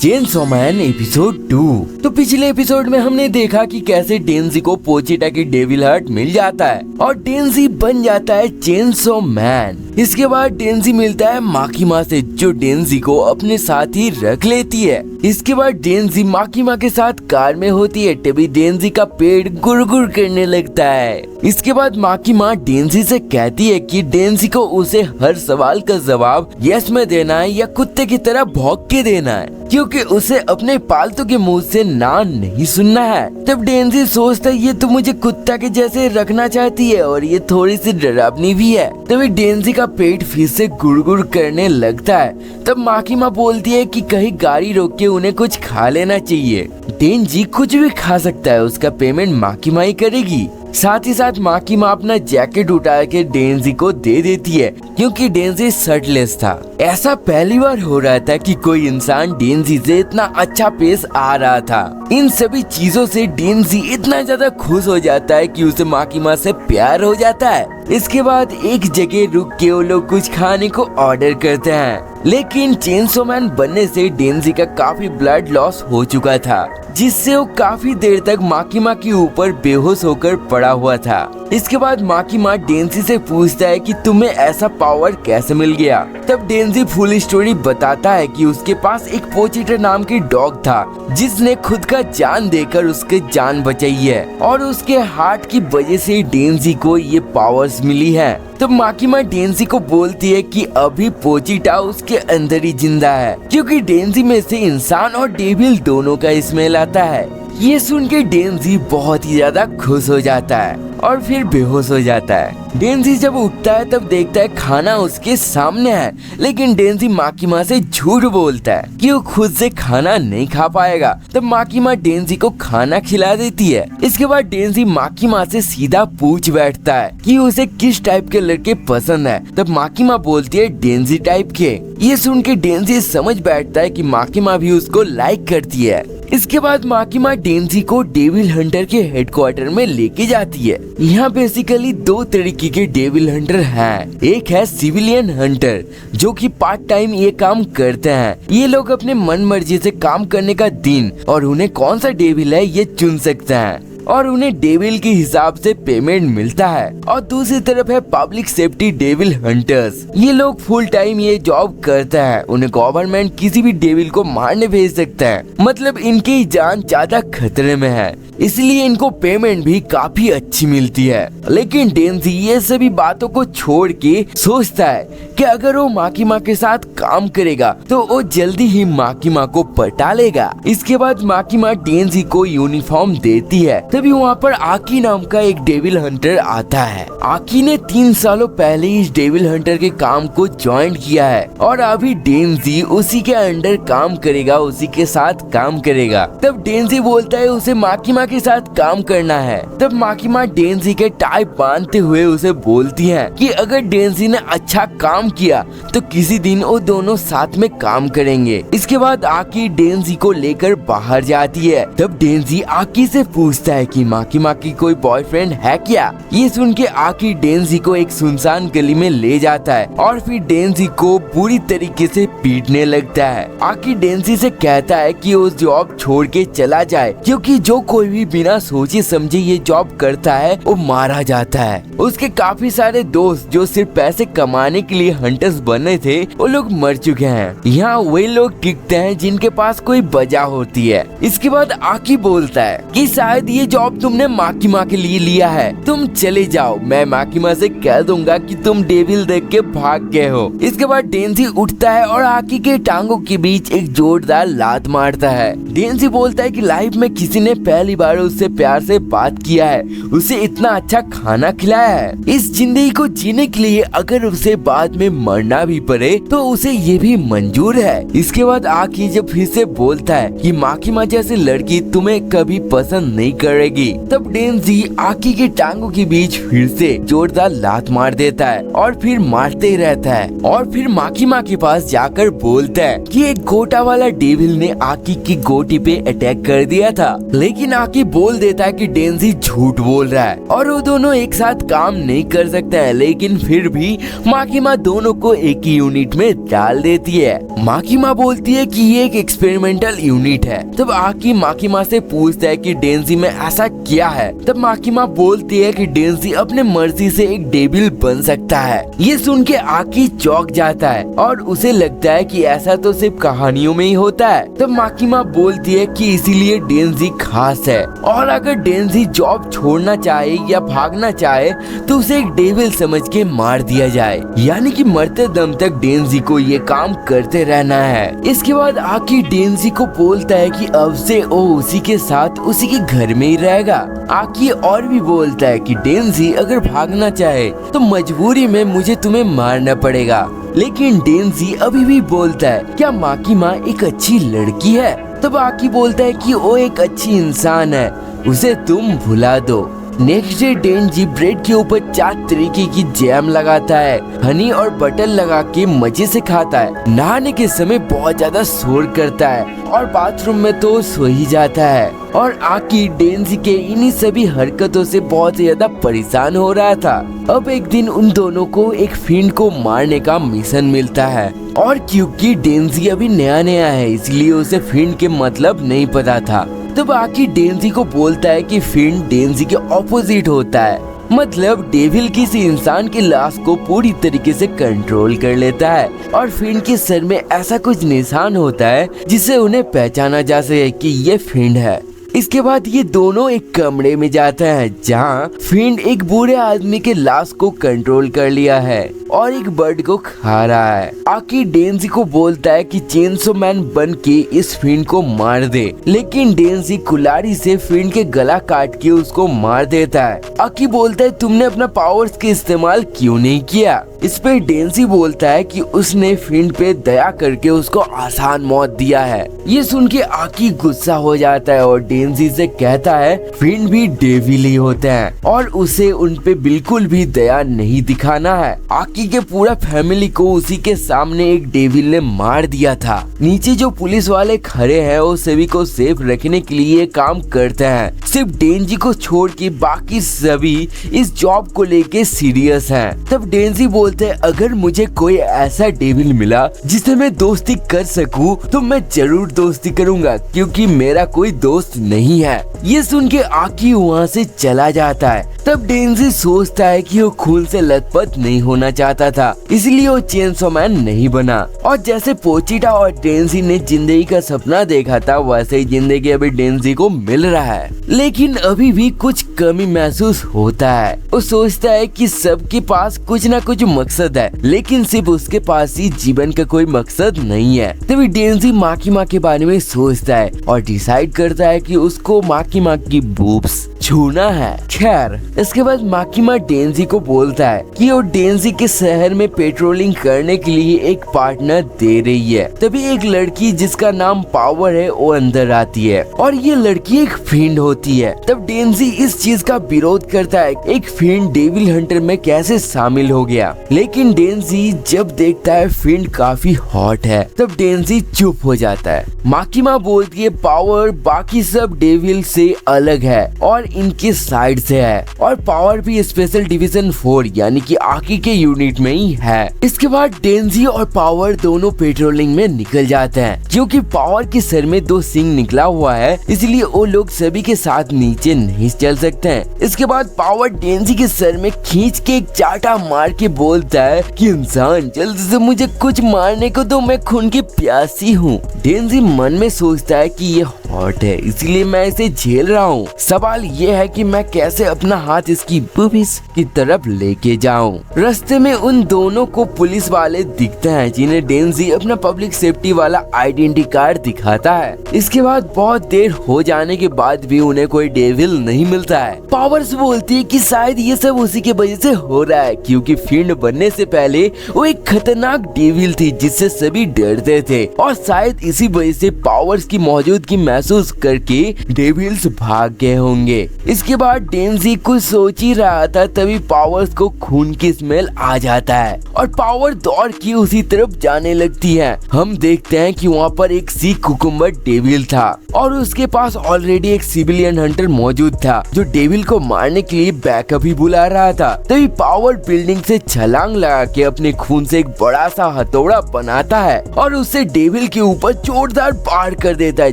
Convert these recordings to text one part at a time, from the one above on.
Chainsaw man episode 2। तो पिछले episode में हमने देखा कि कैसे डेंजी को पोचिटा की डेविल हार्ट मिल जाता है और डेंजी बन जाता है चेनसॉ मैन। इसके बाद डेंजी मिलता है माकिमा से, जो डेंजी को अपने साथ ही रख लेती है। इसके बाद डेंजी माकिमा के साथ कार में होती है, तभी डेंजी का पेट गुड़गुड़ करने लगता है। इसके बाद माकिमा डेंजी से कहती है कि डेंजी को उसे हर सवाल का जवाब यस में देना है या कुत्ते की तरह भौंक के देना है, क्योंकि उसे अपने पालतू के मुंह से ना नहीं सुनना है। तब डेंजी सोचता है ये तो मुझे कुत्ता के जैसे रखना चाहती है और ये थोड़ी सी डरावनी भी है। तभी डेंजी का पेट फिर से गुड़गुड़ करने लगता है। तब माकिमा बोलती है कि कहीं गाड़ी रोक के उन्हें कुछ खा लेना चाहिए। डेंजी कुछ भी खा सकता है, उसका पेमेंट माकिमा ही करेगी। साथ ही साथ माकिमा अपना जैकेट उठा के डेंजी को दे देती है, क्योंकि डेंजी शर्टलेस था। ऐसा पहली बार हो रहा था कि कोई इंसान डेंजी से इतना अच्छा पेश आ रहा था। इन सभी चीजों से डेंजी इतना ज्यादा खुश हो जाता है कि उसे माकिमा से प्यार हो जाता है। इसके बाद एक जगह रुक के वो लोग कुछ खाने को ऑर्डर करते हैं, लेकिन चेनसॉ मैन बनने से डेंजी का काफी ब्लड लॉस हो चुका था, जिससे वो काफी देर तक माकिमा के ऊपर बेहोश होकर पड़ा हुआ था। इसके बाद माकिमा डेंजी से पूछता है कि तुम्हें ऐसा पावर कैसे मिल गया। तब डेंजी फुल स्टोरी बताता है कि उसके पास एक पोचिटा नाम की डॉग था, जिसने खुद का जान देकर उसके जान बचाई है और उसके हार्ट की वजह से डेंजी को ये पावर्स मिली है। तब माकिमा डेंजी को बोलती है कि अभी पोचिटा उसके अंदर ही जिंदा है, क्योंकि डेंजी में से इंसान और डेविल दोनों का स्मेल आता है। ये सुन के डेंजी बहुत ही ज्यादा खुश हो जाता है और फिर बेहोश हो जाता है। डेंजी जब उठता है तब देखता है खाना उसके सामने है, लेकिन डेंजी माकिमा से झूठ बोलता है कि वो खुद से खाना नहीं खा पाएगा। तब माकिमा डेंजी को खाना खिला देती है। इसके बाद डेंजी माकिमा से सीधा पूछ बैठता है कि उसे किस टाइप के लड़के पसंद है। तब माकिमा बोलती है डेंजी टाइप के। ये सुन के डेंजी समझ बैठता है कि माकिमा भी उसको लाइक करती है। इसके बाद माकिमा डेंजी को डेविल हंटर के हेडक्वार्टर में लेके जाती है। यहाँ बेसिकली दो तरीके के डेविल हंटर हैं। एक है सिविलियन हंटर, जो कि पार्ट टाइम ये काम करते हैं। ये लोग अपने मन मर्जी से काम करने का दिन और उन्हें कौन सा डेविल है ये चुन सकते हैं और उन्हें डेविल के हिसाब से पेमेंट मिलता है। और दूसरी तरफ है पब्लिक सेफ्टी डेविल हंटर्स। ये लोग फुल टाइम ये जॉब करते हैं। उन्हें गवर्नमेंट किसी भी डेविल को मारने भेज सकता है, मतलब इनकी जान ज्यादा खतरे में है, इसलिए इनको पेमेंट भी काफी अच्छी मिलती है। लेकिन डेंजी ये सभी बातों को छोड़ के सोचता है कि अगर वो माकिमा के साथ काम करेगा तो वो जल्दी ही माकिमा को पटा लेगा। इसके बाद माकिमा डेंजी को यूनिफॉर्म देती है। तभी वहाँ पर आकी नाम का एक डेविल हंटर आता है। आकी ने 3 सालों पहले इस डेविल हंटर के काम को ज्वाइन किया है और अभी डेंजी उसी के अंडर काम करेगा, उसी के साथ काम करेगा। तब डेंजी बोलता है उसे माकिमा के साथ काम करना है। तब माकिमा डेंजी के टाई बांधते हुए उसे बोलती है कि अगर डेंजी ने अच्छा काम किया तो किसी दिन वो दोनों साथ में काम करेंगे। इसके बाद आकी डेंजी को लेकर बाहर जाती है। तब डेंजी आकी से पूछता है कि माकिमा की कोई बॉयफ्रेंड है क्या। ये सुन के आकी डेंजी को एक सुनसान गली में ले जाता है और फिर डेंजी को बुरी तरीके से पीटने लगता है। आकी डेंजी से कहता है कि वो जॉब छोड़ के चला जाए, क्योंकि जो कोई भी बिना सोचे समझे ये जॉब करता है वो मारा जाता है। उसके काफी सारे दोस्त जो सिर्फ पैसे कमाने के लिए हंटर्स बने थे वो लोग मर चुके हैं। यहाँ वही लोग टिकते हैं जिनके पास कोई वजह होती है। इसके बाद आकी बोलता है कि शायद ये जॉब तुमने माकिमा के लिए लिया है, तुम चले जाओ, मैं माकिमा से कह दूंगा कि तुम डेविल देख के भाग गए हो। इसके बाद डेंजी उठता है और आकी के टांगों के बीच एक जोरदार लात मारता है। डेंजी बोलता है कि लाइफ में किसी ने पहली बार उससे प्यार से बात किया है, उसे इतना अच्छा खाना खिलाया है। इस जिंदगी को जीने के लिए अगर उसे बाद में मरना भी पड़े तो उसे ये भी मंजूर है। इसके बाद आकी जब फिर से बोलता है कि माकिमा जैसी लड़की तुम्हें कभी पसंद नहीं करेगी, तब डेंजी आकी के टांगों के बीच फिर से जोरदार लात मार देता है और फिर मारते ही रहता है। और फिर माकिमा के पास जाकर बोलता है कि एक गोटा वाला डेविल ने आकी की गोटी पे अटैक कर दिया था, लेकिन आकी आकी बोल देता है कि डेंजी झूठ बोल रहा है और वो दोनों एक साथ काम नहीं कर सकते हैं, लेकिन फिर भी माकिमा दोनों को एक ही यूनिट में डाल देती है। माकिमा बोलती है कि ये एक एक्सपेरिमेंटल यूनिट है। तब आकी माकिमा से पूछता है कि डेंजी में ऐसा क्या है। तब माकिमा बोलती है कि डेंजी अपने मर्जी से एक डेविल बन सकता है। ये सुन के आकी चौंक जाता है और उसे लगता है कि ऐसा तो सिर्फ कहानियों में ही होता है। तब माकिमा बोलती है कि इसीलिए डेंजी खास है और अगर डेंजी जॉब छोड़ना चाहे या भागना चाहे तो उसे एक डेविल समझ के मार दिया जाए, यानी कि मरते दम तक डेंजी को ये काम करते रहना है। इसके बाद आकी डेंजी को बोलता है कि अब से वो उसी के साथ उसी के घर में ही रहेगा। आकी और भी बोलता है कि डेंजी अगर भागना चाहे तो मजबूरी में मुझे तुम्हें मारना पड़ेगा, लेकिन डेंजी अभी भी बोलता है क्या माकिमा एक अच्छी लड़की है। तब आकी बोलता है कि वो एक अच्छी इंसान है, उसे तुम भुला दो। नेक्स्ट डे डेंजी ब्रेड के ऊपर 4 तरीके की जैम लगाता है, हनी और बटर लगा के मजे से खाता है। नहाने के समय बहुत ज्यादा शोर करता है और बाथरूम में तो सो ही जाता है। और आकी डेंजी के इन्हीं सभी हरकतों से बहुत ज्यादा परेशान हो रहा था। अब एक दिन उन दोनों को एक फिंड को मारने का मिशन मिलता है और क्योंकि डेंजी अभी नया नया है इसलिए उसे फिंड के मतलब नहीं पता था। तब आकी डेंजी को बोलता है कि फिंड डेंजी के ऑपोजिट होता है, मतलब डेविल किसी इंसान की लाश को पूरी तरीके से कंट्रोल कर लेता है और फिंड के सर में ऐसा कुछ निशान होता है जिससे उन्हें पहचाना जा सके कि ये फिंड है। इसके बाद ये दोनों एक कमरे में जाते हैं जहाँ फिंड एक बूढ़े आदमी के लाश को कंट्रोल कर लिया है और एक बर्ड को खा रहा है। आकी डेंजी को बोलता है कि चेनसो मैन बन के इस फिंड को मार दे, लेकिन डेंजी कुल्हाड़ी से फिंड के गला काट के उसको मार देता है। आकी बोलता है तुमने अपना पावर्स के इस्तेमाल क्यों नहीं किया। इस पे डेंजी बोलता है कि उसने फिंड पे दया करके उसको आसान मौत दिया है। ये सुन के आकी गुस्सा हो जाता है और डेंजी से कहता है फिंड भी डेविल ही होते हैं और उसे उन पे बिल्कुल भी दया नहीं दिखाना है। आकी के पूरा फैमिली को उसी के सामने एक डेविल ने मार दिया था। नीचे जो पुलिस वाले खड़े हैं वो सभी को सेफ रखने के लिए काम करते हैं, सिर्फ डेंजी को छोड़ के बाकी सभी इस जॉब को लेके सीरियस हैं। तब डेंजी बोलते हैं अगर मुझे कोई ऐसा डेविल मिला जिससे मैं दोस्ती कर सकूं तो मैं जरूर दोस्ती करूंगा क्योंकि मेरा कोई दोस्त नहीं है। ये सुन के आकी वहाँ से चला जाता है। तब डेंजी सोचता है कि वो खून से लथपथ नहीं होना चाहता था, इसलिए वो चेनसो मैन नहीं बना। और जैसे पोचिटा और डेंजी ने जिंदगी का सपना देखा था वैसे ही जिंदगी अभी डेंजी को मिल रहा है, लेकिन अभी भी कुछ कमी महसूस होता है। वो सोचता है कि सबके पास कुछ ना कुछ मकसद है, लेकिन सिर्फ उसके पास ही जीवन का कोई मकसद नहीं है। तभी डेंजी माकिमा के बारे में सोचता है और डिसाइड करता है कि उसको माकिमा की बूब्स छूना है। खैर इसके बाद माकिमा डेंजी को बोलता है कि वो डेंजी के शहर में पेट्रोलिंग करने के लिए एक पार्टनर दे रही है। तभी एक लड़की जिसका नाम पावर है वो अंदर आती है और ये लड़की एक फिंड होती है। तब डेंजी इस चीज का विरोध करता है एक फिंड डेविल हंटर में कैसे शामिल हो गया, लेकिन डेंजी जब देखता है फिंड काफी हॉट है तब डेंजी चुप हो जाता है। माकिमा बोलती है पावर बाकी सब डेविल से अलग है और इनके साइड से है और पावर भी स्पेशल डिवीजन 4 यानी कि आकी के यूनिट में ही है। इसके बाद डेंजी और पावर दोनों पेट्रोलिंग में निकल जाते हैं। क्योंकि पावर के सर में 2 सींग निकला हुआ है इसलिए वो लोग सभी के साथ नीचे नहीं चल सकते हैं। इसके बाद पावर डेंजी के सर में खींच के एक चाटा मार के बोलता है कि इंसान जल्दी से मुझे कुछ मारने को दो, मैं खून की प्यासी हूँ। डेंजी मन में सोचता है कि ये हॉट है इसलिए मैं इसे झेल रहा हूँ, सवाल ये है कि मैं कैसे अपना हाथ इसकी बूबीज की तरफ लेके जाऊं। रास्ते में उन दोनों को पुलिस वाले दिखते हैं जिन्हें डेंजी अपना पब्लिक सेफ्टी वाला आइडेंटिटी कार्ड दिखाता है। इसके बाद बहुत देर हो जाने के बाद भी उन्हें कोई डेविल नहीं मिलता है। पावर्स बोलती है कि शायद ये सब उसी के वजह से हो रहा है क्योंकि फिंड बनने से पहले वो एक खतरनाक डेविल थी जिससे सभी डरते थे और शायद इसी वजह से पावर्स की मौजूदगी महसूस करके डेविल्स भाग गए होंगे। इसके बाद डेंजी कुछ सोच ही रहा था, तभी पावर्स को खून की स्मेल आ जाता है और पावर दौड़ के उसी तरफ जाने लगती है। हम देखते हैं कि वहाँ पर एक सी कुकुम्बर डेविल था और उसके पास ऑलरेडी एक सिविलियन हंटर मौजूद था जो डेविल को मारने के लिए बैकअप ही बुला रहा था। तभी पावर बिल्डिंग से छलांग लगा के अपने खून से एक बड़ा सा हथौड़ा बनाता है और उससे डेविल के ऊपर जोरदार वार कर देता है,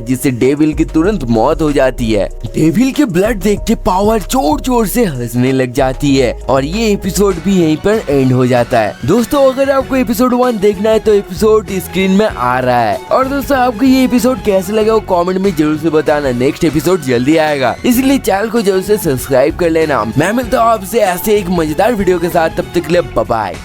जिससे डेविल की तुरंत मौत हो जाती है। डेविल के ब्लड देख के पावर जोर जोर से हंसने लग जाती है और ये एपिसोड भी यहीं पर एंड हो जाता है। दोस्तों अगर आपको एपिसोड 1 देखना है तो एपिसोड स्क्रीन में आ रहा है। और दोस्तों आपको ये एपिसोड कैसे लगा वो कमेंट में जरूर से बताना। नेक्स्ट एपिसोड जल्दी आएगा, इसलिए चैनल को जरूर से सब्सक्राइब कर लेना। मैं मिलता हूँ आपसे ऐसे एक मजेदार वीडियो के साथ, तब तक के लिए बाय बाय।